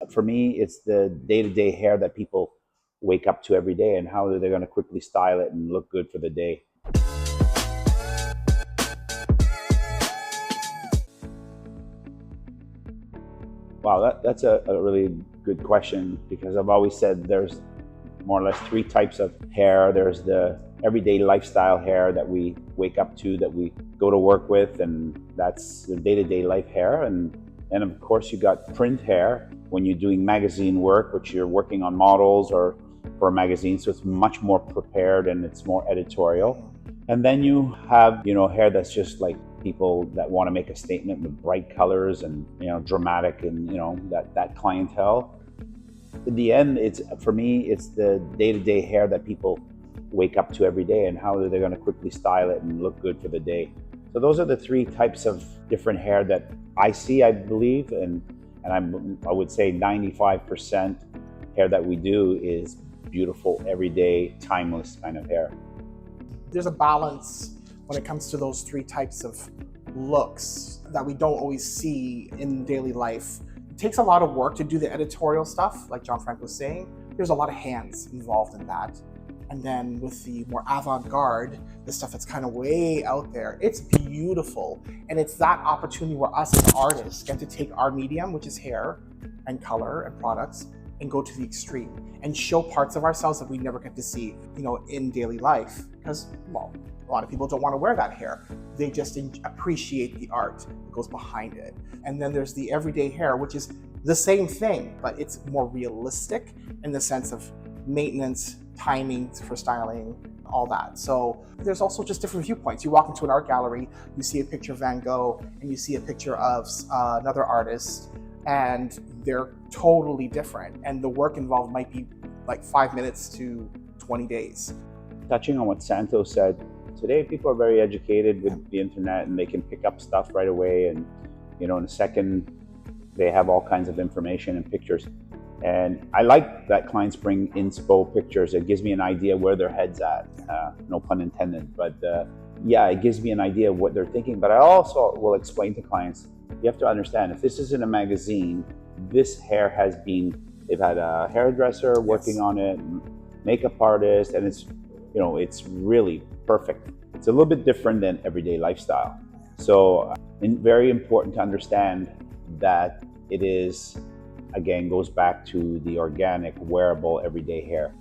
for me, it's the day-to-day hair that people wake up to every day and how they're going to quickly style it and look good for the day. Wow, that's a really good question, because I've always said there's more or less three types of hair. There's the everyday lifestyle hair that we wake up to, that we go to work with, and that's the day-to-day life hair. And of course, you got print hair when you're doing magazine work, which you're working on models or for a magazine, so it's much more prepared and it's more editorial. And then you have, hair that's just like people that want to make a statement with bright colors and, dramatic, and, that clientele. In the end, for me, it's the day-to-day hair that people wake up to every day and how they're going to quickly style it and look good for the day. So those are the three types of different hair that I see, I believe, and I would say 95% hair that we do is beautiful, everyday, timeless kind of hair. There's a balance when it comes to those three types of looks that we don't always see in daily life. It takes a lot of work to do the editorial stuff, like Gianfranco was saying. There's a lot of hands involved in that. And then with the more avant-garde, the stuff that's kind of way out there, it's beautiful. And it's that opportunity where us as artists get to take our medium, which is hair and color and products, and go to the extreme and show parts of ourselves that we never get to see, in daily life. Because, well, a lot of people don't want to wear that hair. They just appreciate the art that goes behind it. And then there's the everyday hair, which is the same thing, but it's more realistic in the sense of maintenance, timing for styling, all that. So there's also just different viewpoints. You walk into an art gallery, you see a picture of Van Gogh, and you see a picture of another artist, and they're totally different. And the work involved might be like 5 minutes to 20 days. Touching on what Santo said, today people are very educated with the internet, and they can pick up stuff right away, and in a second they have all kinds of information and pictures. And I like that clients bring inspo pictures. It gives me an idea where their head's at, no pun intended, but it gives me an idea of what they're thinking. But I also will explain to clients, you have to understand, if this is in a magazine, this hair they've had a hairdresser working on it, makeup artist, and it's really perfect. It's a little bit different than everyday lifestyle. So very important to understand that it is, again, goes back to the organic, wearable, everyday hair.